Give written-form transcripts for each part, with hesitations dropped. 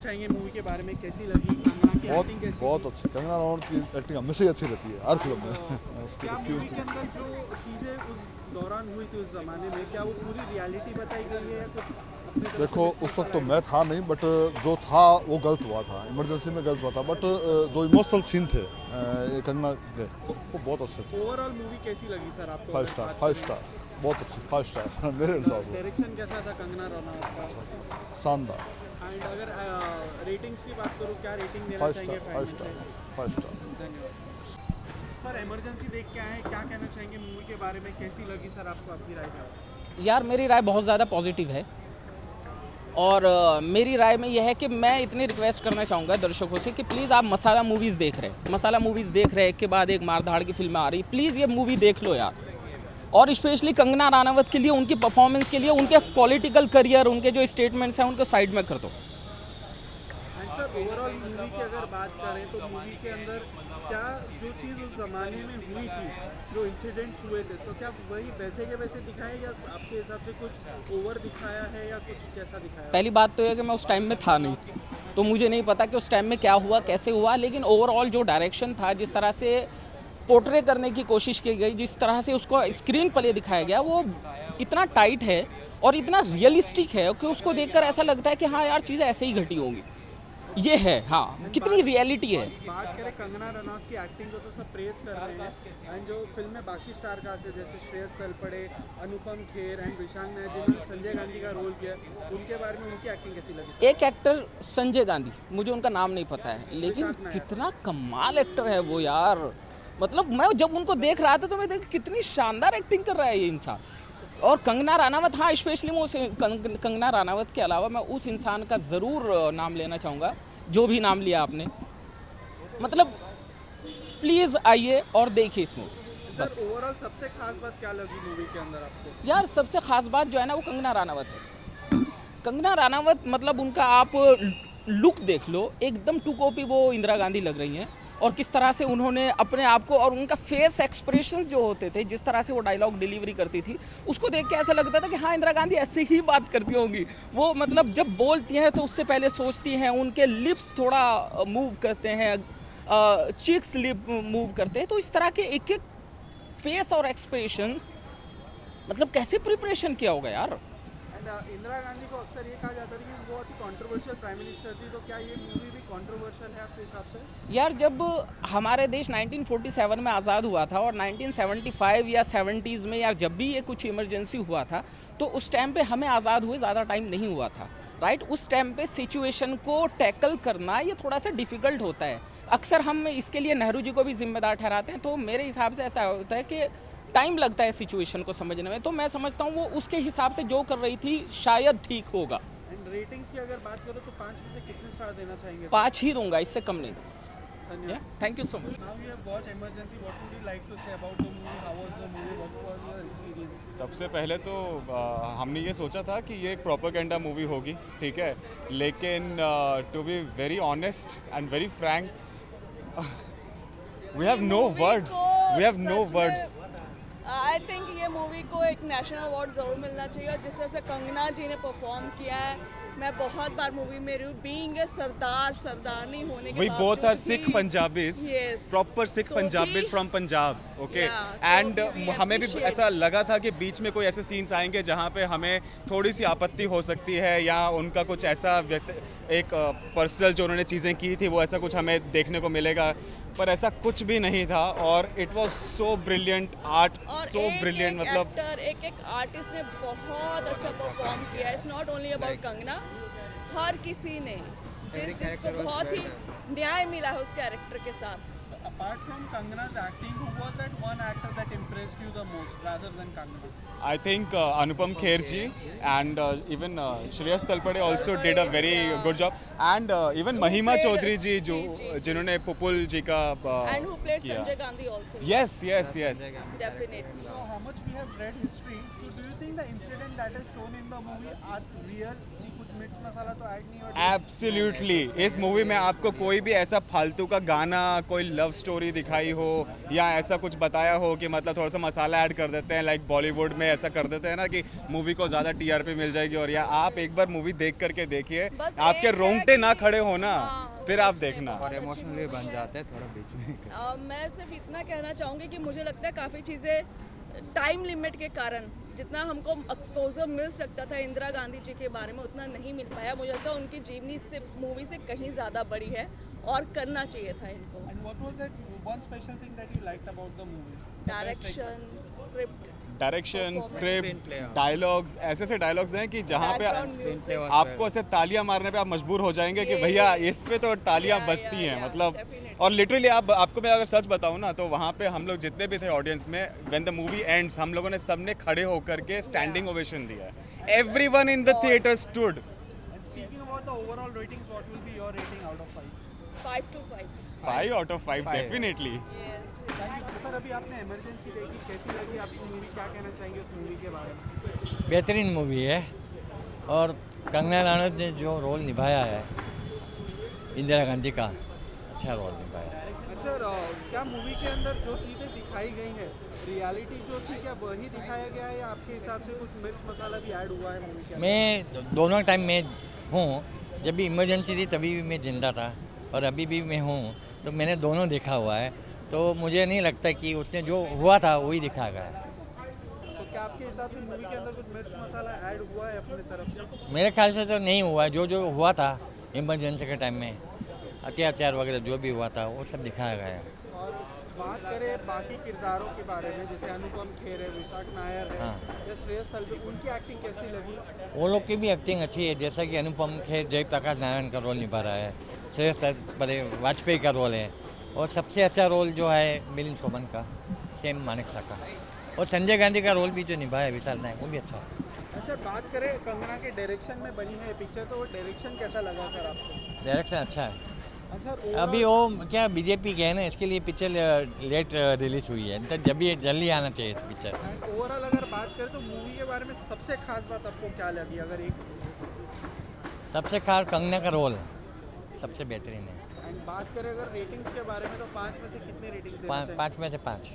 चाहिए मूवी के बारे में कैसी लगी, कंगना की बहुत एक्टिंग कैसी बहुत थी? अच्छी। कंगना रनौत की एक्टिंग हमेशा ही अच्छी रहती है हर फिल्म में। उसकी क्या तो क्यों। मूवी के अंदर जो चीज़ें उस दौरान हुई थी उस जमाने में, क्या वो पूरी रियलिटी बताई गई है या कुछ अपनी तरफ से देखो उस वक्त मिसलीड तो लाइन मैं है? था नहीं, बट जो था वो गलत हुआ था, इमरजेंसी में गलत हुआ था, बट जो इमोशनल सीन थे ये कंगना के वो बहुत अच्छे थे। ओवरऑल मूवी कैसी लगी सर आपको, फाइव अगर स्टार, बात फाइव करें? स्टार, बहुत अच्छी, फाइव स्टार मेरे हिसाब से। डायरेक्शन कैसा था कंगना रनौत का? शानदार। एंड अगर रेटिंग्स की बात करूँ, क्या रेटिंग देना फाइव चाहेंगे स्टार, फाइव 5 में स्टार, से? Five star. धन्यवाद सर। इमरजेंसी देख के आए, क्या कहना चाहेंगे मूवी के बारे में, कैसी लगी सर आपको, आपकी राय क्या है? यार मेरी राय बहुत ज़्यादा पॉजिटिव है और मेरी राय में यह है कि मैं इतनी रिक्वेस्ट करना चाहूँगा दर्शकों से कि प्लीज़ आप मसाला मूवीज़ देख रहे हैं, मसाला मूवीज़ देख रहे हैं, एक के बाद एक मारधाड़ की फिल्में आ रही, प्लीज़ ये मूवी देख लो यार। और स्पेशली कंगना रानावत के लिए, उनकी परफॉर्मेंस के लिए, उनके पॉलिटिकल करियर, उनके जो स्टेटमेंट्स हैं उनको साइड में कर दो। एंड सर ओवरऑल मूवी की अगर बात करें तो मूवी के अंदर क्या जो चीज़ उस ज़माने में हुई थी, जो इंसिडेंट्स हुए थे, तो क्या वही वैसे के वैसे दिखाए या आपके हिसाब से कुछ ओवर दिखाया है या कुछ कैसा दिखाया? पहली बात तो यह कि मैं उस टाइम में था नहीं, तो मुझे नहीं पता कि उस टाइम में क्या हुआ, कैसे हुआ, लेकिन ओवरऑल जो डायरेक्शन था, जिस तरह से पोर्ट्रे करने की कोशिश की गई, जिस तरह से उसको स्क्रीन प्ले दिखाया गया, वो इतना टाइट है और इतना रियलिस्टिक है कि उसको देखकर ऐसा लगता है कि हाँ यार चीज़ें ऐसे ही घटी होंगी। ये है, हाँ, कितनी रियलिटी है। बात करें कंगना रनौत की एक्टिंग को तो सब प्रेज कर रहे हैं, एंड जो फिल्म में बाकी स्टार कास्ट है जैसे श्रेयस तलपड़े, अनुपम खेर एंड विशांग नायक जिन्होंने संजय गांधी का रोल किया, उनके बारे में उनकी एक्टिंग कैसी लगी? एक एक्टर संजय गांधी, मुझे उनका नाम नहीं पता है, लेकिन विशाख नायर। कितना कमाल एक्टर है वो यार। मतलब मैं जब उनको देख रहा था तो मैं देख कितनी शानदार एक्टिंग कर रहा है ये इंसान। और कंगना रानावत, हाँ, स्पेशली मैं उस कंगना रानावत के अलावा मैं उस इंसान का ज़रूर नाम लेना चाहूँगा जो भी नाम लिया आपने। मतलब प्लीज़ आइए और देखिए इस मूवी बस। सर ओवरऑल सबसे खास बात क्या लगी मूवी के अंदर आपको? यार सबसे ख़ास बात जो है ना वो कंगना रानावत है। कंगना रानावत, मतलब उनका आप लुक देख लो, एकदम टू कॉपी वो इंदिरा गांधी लग रही हैं। और किस तरह से उन्होंने अपने आप को, और उनका फेस एक्सप्रेशंस जो होते थे, जिस तरह से वो डायलॉग डिलीवरी करती थी, उसको देख के ऐसा लगता था कि हाँ इंदिरा गांधी ऐसे ही बात करती होंगी। वो मतलब जब बोलती हैं तो उससे पहले सोचती हैं, उनके लिप्स थोड़ा मूव करते हैं, चीक्स लिप मूव करते हैं, तो इस तरह के एक एक फेस और एक्सप्रेशंस, मतलब कैसे प्रिपरेशन किया होगा यार। एंड इंदिरा गांधी को अक्सर ये कहा जाता है कि वो बहुत ही कंट्रोवर्शियल प्राइम मिनिस्टर थी, तो क्या ये मूवी भी कंट्रोवर्शियल है आपके हिसाब से? यार जब हमारे देश 1947 में आज़ाद हुआ था और 1975 या 70s में, यार जब भी ये कुछ इमरजेंसी हुआ था, तो उस टाइम पे हमें आज़ाद हुए ज़्यादा टाइम नहीं हुआ था, राइट। उस टाइम पे सिचुएशन को टैकल करना ये थोड़ा सा डिफ़िकल्ट होता है। अक्सर हम इसके लिए नेहरू जी को भी जिम्मेदार ठहराते हैं, तो मेरे हिसाब से ऐसा होता है कि टाइम लगता है सिचुएशन को समझने में। तो मैं समझता हूँ वो उसके हिसाब से जो कर रही थी शायद ठीक होगा। एंड रेटिंग्स की अगर बात करो तो 5 में से कितने स्टार देना चाहेंगे? 5 ही दूंगा, इससे कम नहीं। धन्यवाद। Thank you so much. Now you have watched Emergency. What would you like to say about the movie? How was the movie? What was your experience? सबसे पहले तो हमने ये सोचा था कि ये एक प्रोपेगेंडा मूवी होगी, ठीक है, लेकिन to be very honest and very frank, we have no words, we have no words. I think ये मूवी को एक नेशनल अवार्ड ज़रूर मिलना चाहिए, और जिस तरह से कंगना जी ने परफॉर्म किया है, मैं बहुत बार मूवी में रही हूँ, बीइंग ए सरदार, सरदारनी होने के We both are बावजूद Sikh भी- Punjabis, Yes. proper Sikh तो Punjabis भी- from Punjab, okay? Yeah, And तो we हमें भी appreciate- ऐसा लगा था कि बीच में कोई ऐसे सीन्स आएंगे जहाँ पे हमें थोड़ी सी आपत्ति हो सकती है, या उनका कुछ ऐसा एक पर्सनल जो उन्होंने चीज़ें की थी वो ऐसा कुछ हमें देखने को मिलेगा, पर ऐसा कुछ भी नहीं था। और it was so brilliant art, और सो ब्रिलियंट, मतलब एक्टर, एक आर्टिस्ट ने बहुत अच्छा परफॉर्म किया। It's not only about Kangana, हर किसी ने जिसको बहुत ही न्याय मिला है उस कैरेक्टर के साथ। So apart from Kangana's acting, who was that one actor that impressed you the most rather than Kangana? I think Anupam Kher ji and even Shreyas Talpade also did a very good job, and even Mahima played- Chaudhary ji जो जी। जिन्होंने पुपुल जी का and who played किया। Sanjay Gandhi also. Yes, yes, yes. Definitely. So how much we have read history, so do you think the incident that is shown in the movie are real? कि कुछ मिर्च मसाला तो add नहीं होता? एब्सोल्युटली, इस movie में आपको कोई भी ऐसा फालतू का गाना, कोई लव स्टोरी दिखाई हो या ऐसा कुछ बताया हो कि मतलब थोड़ा सा मसाला ऐड कर देते हैं, लाइक बॉलीवुड में ऐसा कर देते हैं ना कि मूवी को ज़्यादा टीआरपी मिल जाएगी, और या आप एक बार मूवी देख करके देखिए, बस आपके एक है रोंगटे ना कि- खड़े हो ना, हाँ, फिर आप सच में देखना। बहुत और अच्छी इमोशनली बन जाते हैं थोड़ा बीच में। मैं सिर्फ इतना कहना चाहूँगी कि मुझे लगता है काफ़ी चीज़ें टाइम लिमिट के कारण जितना हमको एक्सपोजर मिल सकता था इंदिरा गांधी जी के बारे में उतना नहीं मिल पाया। मुझे लगता है उनकी जीवनी से मूवी से कहीं ज़्यादा बड़ी है और करना चाहिए था इनको। And what was that one special thing that you liked about the movie? Direction, script, direction, Performance. Script, Screenplay, हाँ। डायलॉग्स, ऐसे ऐसे डायलॉग्स हैं कि जहाँ पे Background Screenplay music. was आपको ऐसे तालियां मारने पे आप मजबूर हो जाएंगे कि ये- भैया इस पे तो तालियां Yeah, बजती yeah, हैं, yeah, मतलब। definitely. और लिटरली आपको मैं अगर सच बताऊं ना, तो वहाँ पे हम लोग जितने भी थे ऑडियंस में, व्हेन द मूवी एंड्स, हम लोगों ने सबने खड़े होकर के स्टैंडिंग ओवेशन दिया। Everyone in the theatre stood. And speaking about the overall ratings, what will be your rating out of 5? 5 to 5. 5 out of 5 Five. Definitely. Yes. Thank you. Sir, अभी आपने इमरजेंसी देखी, कैसी लगी आपको मूवी? क्या कहना चाहेंगे उस मूवी के बारे में? बेहतरीन मूवी है और कंगना रनौत ने जो रोल निभाया है इंदिरा गांधी का, अच्छा रोल निभाया है। अच्छा, क्या मूवी के अंदर जो चीज़ें दिखाई गई हैं, रियलिटी जो थी, क्या वही दिखाया गया है या आपके हिसाब से कुछ मिर्च मसाला भी ऐड हुआ है मूवी के अंदर? मैं दोनों टाइम में हूँ, जब भी इमरजेंसी थी तभी भी मैं जिंदा था और अभी भी मैं हूँ, तो मैंने दोनों देखा हुआ है, तो मुझे नहीं लगता कि उसने जो हुआ था वही दिखाया गया है। तो क्या आपके हिसाब से मूवी के अंदर कुछ मिर्च मसाला ऐड हुआ है अपने तरफ से? मेरे ख्याल से तो नहीं हुआ है, जो जो हुआ था इमरजेंसी के टाइम में, अत्याचार वगैरह जो भी हुआ था वो सब दिखाया गया है। और बात करें बाकी किरदारों के बारे में, जैसे अनुपम खेर है, विशाख नायर है, हाँ। या श्रेयस तलवे, उनकी एक्टिंग कैसी लगी? वो लोग की भी एक्टिंग अच्छी है, जैसा कि अनुपम खेर जयप्रकाश नारायण का रोल निभा रहा है, श्रेयस बड़े वाजपेयी का रोल है, और सबसे अच्छा रोल जो है मिलिंद सोमन का, सेम मानेकशॉ का, और संजय गांधी का रोल भी जो निभाया विशाल नायक, वो भी अच्छा है। अच्छा, बात करें कंगना के डायरेक्शन में बनी है पिक्चर, तो वो डायरेक्शन कैसा लगा सर आपको? डायरेक्शन अच्छा है। अच्छा, अभी वो क्या बीजेपी के है ना, इसके लिए पिक्चर लेट रिलीज हुई है, तो जब भी जल्दी आना चाहिए पिक्चर। ओवरऑल अगर बात करें तो मूवी के बारे में सबसे खास बात आपको क्या लगी? अगर एक सबसे खास कंगना का रोल सबसे बेहतरीन है। एंड बात करें अगर रेटिंग्स के बारे में, तो 5 में से कितने रेटिंग देना चाहिए? 5 में से 5।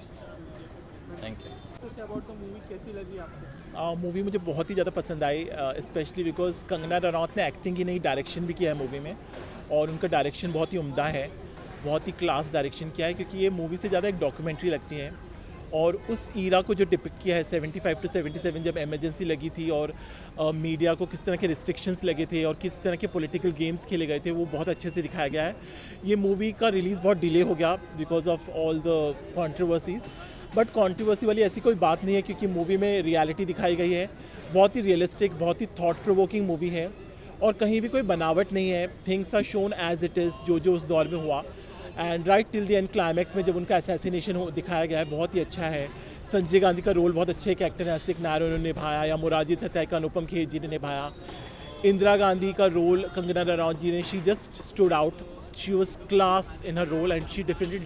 Thank you. कुछ अबाउट द मूवी कैसी लगी आपको? मूवी मुझे बहुत ही ज़्यादा पसंद आई, स्पेशली बिकॉज कंगना रनौत ने एक्टिंग ही नहीं डायरेक्शन भी किया है मूवी में, और उनका डायरेक्शन बहुत ही उम्दा है, बहुत ही क्लास डायरेक्शन किया है, क्योंकि ये मूवी से ज़्यादा एक डॉक्यूमेंट्री लगती है, और उस ईरा को जो डिपिक्ट किया है 75 to 77, जब इमरजेंसी लगी थी और मीडिया को किस तरह के रिस्ट्रिक्शंस लगे थे और किस तरह के पॉलिटिकल गेम्स खेले गए थे, वो बहुत अच्छे से दिखाया गया है। ये मूवी का रिलीज़ बहुत डिले हो गया because of all the controversies, but controversy वाली ऐसी कोई बात नहीं है, क्योंकि मूवी में रियलिटी दिखाई गई है, बहुत ही रियलिस्टिक, बहुत ही थॉट प्रोवोकिंग मूवी है, और कहीं भी कोई बनावट नहीं है। Things are shown as it is, जो जो उस दौर में हुआ, and right till the end climax में जब उनका असैसिनेशन दिखाया गया है, बहुत ही अच्छा है। संजय गांधी का रोल बहुत अच्छे एक एक्टर हंसिक नायर ने निभाया, या मुरारजी देसाई का अनुपम खेर जी ने निभाया। इंदिरा गांधी का रोल कंगना रनौत जी ने, she just stood out, she was class in her role, and she differently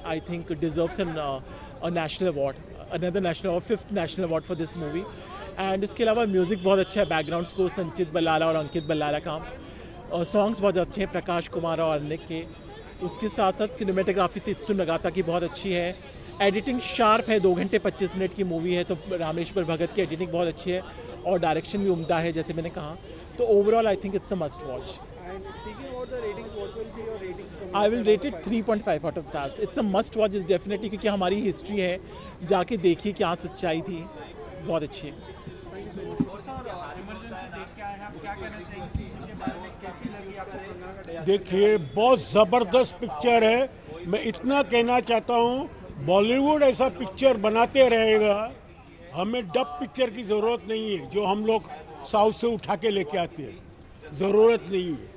I think deserves a national award, another national award, 5th national award for this movie. And इसके अलावा म्यूज़िक बहुत अच्छा है, background score संचित बल्लाला और अंकित बल्लाला का, और songs बहुत अच्छे हैं प्रकाश कुमार और अनिक के। उसके साथ साथ सिनेमेटोग्राफी तित्सु नगाता की बहुत अच्छी है, एडिटिंग शार्प है, 2 घंटे 25 मिनट की मूवी है, तो रामेश्वर भगत की एडिटिंग बहुत अच्छी है, और डायरेक्शन भी उम्दा है जैसे मैंने कहा। तो overall I think it's a must watch. And speaking about the ratings, what will be your rating? I will rate it 3.5 out of stars. It's a must watch is definitely, क्योंकि हमारी history है, जाके देखिए क्या सच्चाई थी, बहुत अच्छी है। सर, इमरजेंसी देख के आए हैं, आप क्या कहना चाहेंगे इसके बारे में? कैसी लगी आपको कंगना का डायरेक्शन? देखिए, बहुत ज़बरदस्त पिक्चर है। मैं इतना कहना चाहता हूँ, बॉलीवुड ऐसा पिक्चर बनाते रहेगा, हमें डब पिक्चर की ज़रूरत नहीं है, जो हम लोग साउथ से उठा के लेके आते हैं, ज़रूरत नहीं है।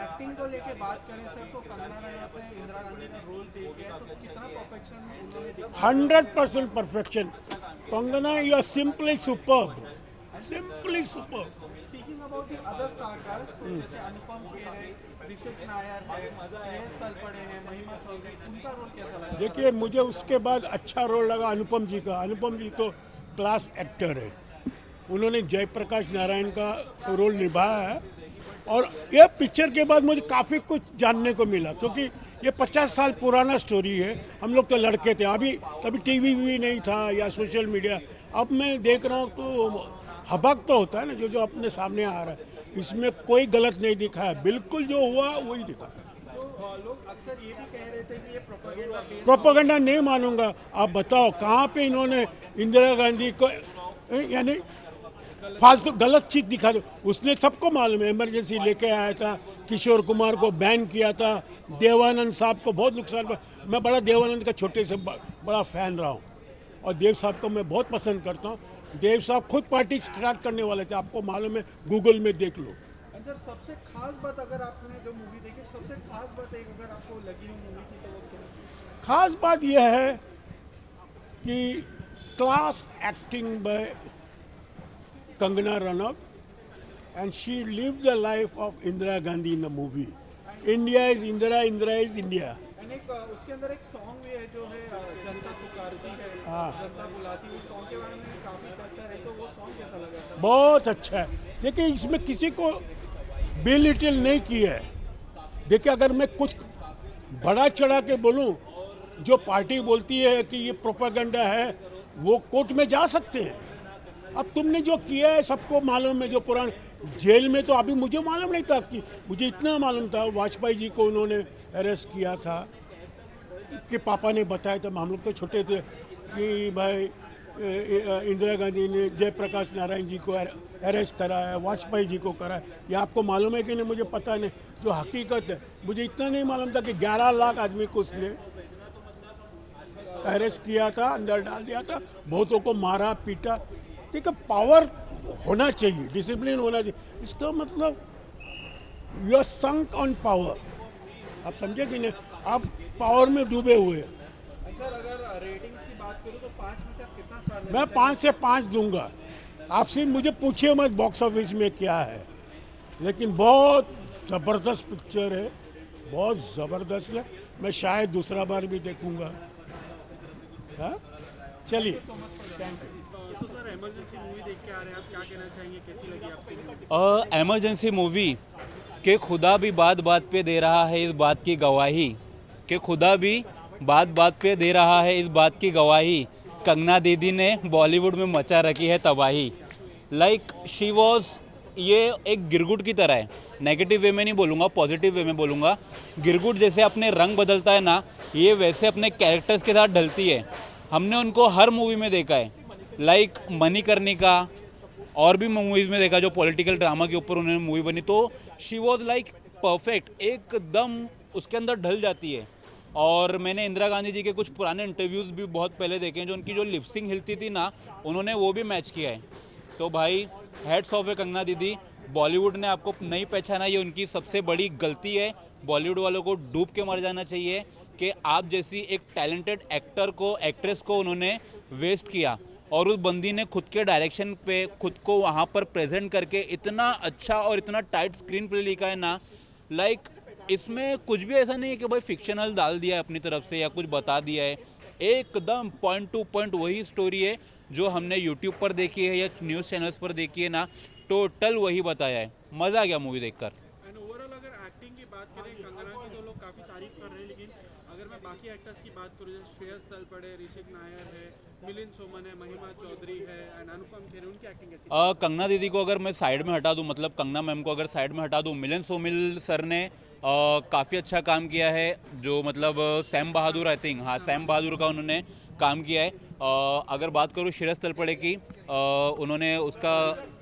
एक्टिंग को लेके बात करें सर, तो कंगना रनौत ने इंदिरा गांधी का रोल प्ले किया है, तो कितना परफेक्शन उन्होंने दिखाया? 100% perfection. Kangana, you are simply superb, simply superb. Speaking about the other star cast, जैसे अनुपम खेर है, ऋषिक नायर है, श्रेयस तलपड़े हैं, महिमा चौधरी, उनका रोल कैसा लगा? देखिए, मुझे उसके बाद अच्छा रोल लगा अनुपम जी का। अनुपम जी तो क्लास एक्टर है, उन्होंने जयप्रकाश नारायण का रोल निभाया है। और ये पिक्चर के बाद मुझे काफ़ी कुछ जानने को मिला, क्योंकि ये 50 साल पुराना स्टोरी है। हम लोग तो लड़के थे, अभी तभी टीवी भी नहीं था या सोशल मीडिया। अब मैं देख रहा हूँ तो हबक तो होता है ना, जो अपने सामने आ रहा है। इसमें कोई गलत नहीं दिखा है, बिल्कुल जो हुआ वही दिखा। तो लोग अक्सर ये भी कह रहे थे कि ये प्रोपेगेंडा बेस्ड, प्रोपेगेंडा नहीं मानूंगा। आप बताओ कहाँ पे इन्होंने इंदिरा गांधी को यानी फालतू गलत चीज़ दिखा दो। उसने सबको मालूम है, इमरजेंसी लेके आया था, किशोर कुमार को बैन किया था, देवानंद साहब को बहुत नुकसान हुआ। मैं बड़ा देवानंद का छोटे से बड़ा फ़ैन रहा हूँ और देव साहब को मैं बहुत पसंद करता हूँ। देव साहब खुद पार्टी स्टार्ट करने वाले थे, आपको मालूम है, गूगल में देख लो। सर सबसे खास बात अगर आपने जो मूवी देखी, सबसे खास बात एक अगर आपको लगी हो मूवी की तो वो क्या है? खास बात यह है कि class acting by Kangana Ranaut, and she lived the life of Indira Gandhi in the movie. India is Indira, Indira is India. And एक उसके अंदर एक सॉन्ग भी है जो है जनता पुकारती है, जनता बुलाती है। उस सॉन्ग के बारे में काफ़ी चर्चा रही, तो वो सॉन्ग कैसा लगा सर? बहुत अच्छा है। देखिए इसमें किसी को बेलिटिल नहीं किया है। देखिए अगर मैं कुछ बड़ा चढ़ा के बोलूं, जो पार्टी बोलती है कि ये प्रोपेगेंडा है, वो कोर्ट में जा सकते हैं। अब तुमने जो किया है सबको मालूम है। जो पुराने जेल में तो अभी मुझे मालूम नहीं था, कि मुझे इतना मालूम था वाजपेयी जी को उन्होंने अरेस्ट किया था, कि पापा ने बताया था, हम लोग तो छोटे थे, कि भाई इंदिरा गांधी ने जयप्रकाश नारायण जी को अरेस्ट कराया, वाजपेयी जी को कराया। ये आपको मालूम है कि नहीं मुझे पता नहीं। जो हकीकत है, मुझे इतना नहीं मालूम था कि 11 लाख आदमी को उसने अरेस्ट किया था, अंदर डाल दिया था, बहुतों को मारा पीटा। देखिए पावर होना चाहिए, डिसिप्लिन होना चाहिए। इसका मतलब you are sunk on power. आप समझे कि नहीं, आप पावर में डूबे हुए हैं। सर अगर रेटिंग्स की बात करूँ तो 5 में से आप कितना स्टार देना मैं 5 से 5 दूंगा। आपसे मुझे पूछिए मत बॉक्स ऑफिस में क्या है, लेकिन बहुत ज़बरदस्त पिक्चर है, बहुत ज़बरदस्त है। मैं शायद दूसरा बार भी देखूंगा। हाँ चलिए, थैंक यू। तो सर इमरजेंसी मूवी देख के आ रहे हैं, आप क्या कहना चाहेंगे, कैसी लगी आपको? इमरजेंसी मूवी के खुदा भी बात बात पे दे रहा है इस बात की गवाही, कि खुदा भी बात बात पे दे रहा है इस बात की गवाही, कंगना दीदी ने बॉलीवुड में मचा रखी है तबाही। लाइक शी वॉज, ये एक गिरगुट की तरह है। नेगेटिव वे में नहीं बोलूँगा, पॉजिटिव वे में बोलूँगा। गिरगुट जैसे अपने रंग बदलता है ना, ये वैसे अपने कैरेक्टर्स के साथ ढलती है। हमने उनको हर मूवी में देखा है, लाइक मणिकर्णिका और भी मूवीज़ में देखा जो पॉलिटिकल ड्रामा के ऊपर उन्होंने मूवी बनी, तो शी वॉज लाइक परफेक्ट, एकदम उसके अंदर ढल जाती है। और मैंने इंदिरा गांधी जी के कुछ पुराने इंटरव्यूज़ भी बहुत पहले देखे हैं, जो उनकी जो लिपसिंग हिलती थी ना, उन्होंने वो भी मैच किया है। तो भाई हेड्स ऑफ है कंगना दीदी, बॉलीवुड ने आपको नहीं पहचाना, ये उनकी सबसे बड़ी गलती है। बॉलीवुड वालों को डूब के मर जाना चाहिए कि आप जैसी एक टैलेंटेड एक्टर को, एक्ट्रेस को उन्होंने वेस्ट किया, और उस बंदी ने खुद के डायरेक्शन पे खुद को वहाँ पर प्रेजेंट करके इतना अच्छा और इतना टाइट स्क्रीन प्ले लिखा है ना। लाइक इसमें कुछ भी ऐसा नहीं है कि भाई फिक्शनल डाल दिया है अपनी तरफ से या कुछ बता दिया है, एकदम पॉइंट टू पॉइंट वही स्टोरी है जो हमने यूट्यूब पर देखी है या न्यूज़ चैनल्स पर देखी है ना, टोटल वही बताया है। मज़ा आ गया मूवी देखकर। एंड ओवरऑल अगर एक्टिंग की बात करें, कंगना की तो लोग काफ़ी तारीफ कर रहे हैं, लेकिन अगर मैं बाकी एक्टर्स की बात करूँ, जैसे श्रेयस तलपड़े, ऋषिक नायर है, मिलिंद सोमन है, महिमा चौधरी है एंड अनुपम खेर, उनकी एक्टिंग कैसी? कंगना दीदी को अगर मैं साइड में हटा दूं, मतलब कंगना मैम को अगर साइड में हटा दूं, मिलिंद सोमन सर ने काफ़ी अच्छा काम किया है। जो मतलब सैम बहादुर, आई थिंक, हाँ सैम बहादुर का उन्होंने काम किया है। अगर बात करूँ श्रेयस तलपड़े की, उन्होंने उसका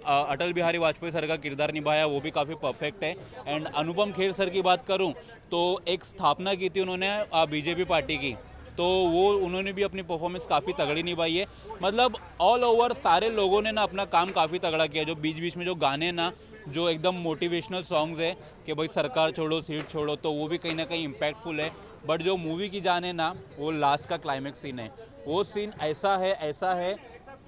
अटल बिहारी वाजपेयी सर का किरदार निभाया, वो भी काफ़ी परफेक्ट है। एंड अनुपम खेर सर की बात करूं तो एक स्थापना की थी उन्होंने बीजेपी पार्टी की, तो वो उन्होंने भी अपनी परफॉर्मेंस काफ़ी तगड़ी निभाई है। मतलब ऑल ओवर सारे लोगों ने ना अपना काम काफ़ी तगड़ा किया। जो बीच बीच में जो गाने ना, जो एकदम मोटिवेशनल सॉन्ग्स है कि भाई सरकार छोड़ो सीट छोड़ो, तो वो भी कहीं ना कहीं इम्पैक्टफुल है। बट जो मूवी की जान है ना, वो लास्ट का क्लाइमेक्स सीन है, वो सीन ऐसा है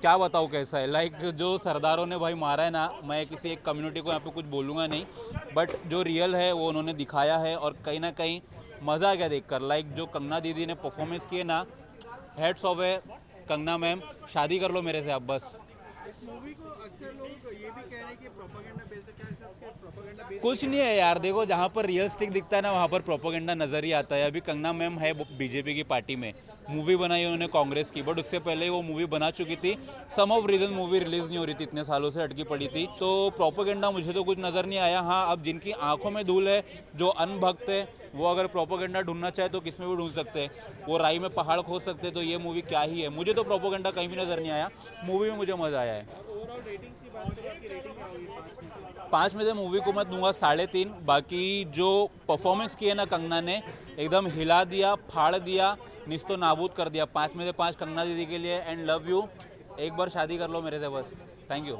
क्या बताऊँ कैसा है। लाइक जो सरदारों ने भाई मारा है ना, मैं किसी एक कम्युनिटी को यहाँ पे कुछ बोलूँगा नहीं, बट जो रियल है वो उन्होंने दिखाया है और कहीं ना कहीं मज़ा आ गया देखकर। लाइक जो कंगना दीदी ने परफॉर्मेंस किए ना, हेड्स ऑफ है कंगना मैम, शादी कर लो मेरे से आप बस। इस मूवी को अक्सर लोग ये भी कह रहे हैं कि प्रोपेगेंडा बेस्ड है, क्या हिसाब से प्रोपेगेंडा बेस्ड? कुछ नहीं है यार, देखो जहाँ पर रियलिस्टिक दिखता है ना वहाँ पर प्रोपोगेंडा नज़र ही आता है। अभी कंगना मैम है बीजेपी की पार्टी में, मूवी बनाई उन्होंने कांग्रेस की, बट उससे पहले वो मूवी बना चुकी थी। सम ऑफ रीजन मूवी रिलीज नहीं हो रही थी, इतने सालों से अटकी पड़ी थी। तो प्रोपोगेंडा मुझे तो कुछ नज़र नहीं आया। हाँ, अब जिनकी आंखों में धूल है, जो अनभक्त है, वो अगर प्रोपोगेंडा ढूंढना चाहे तो किसमें भी ढूंढ सकते हैं। वो राई में पहाड़ खोद सकते हैं, तो ये मूवी क्या ही है। मुझे तो प्रोपोगेंडा कहीं भी नज़र नहीं आया, मूवी में मुझे मज़ा आया है। ओवरऑल रेटिंग्स की बात करें, आपकी रेटिंग क्या होगी 5 में से? 5 में से मूवी को मैं दूंगा 3.5। बाकी जो परफॉर्मेंस की है ना कंगना ने, एकदम हिला दिया, फाड़ दिया, निस्तो नाबूद कर दिया। 5 में से 5 कंगना दीदी के लिए। एंड लव यू, एक बार शादी कर लो मेरे से बस। Thank you.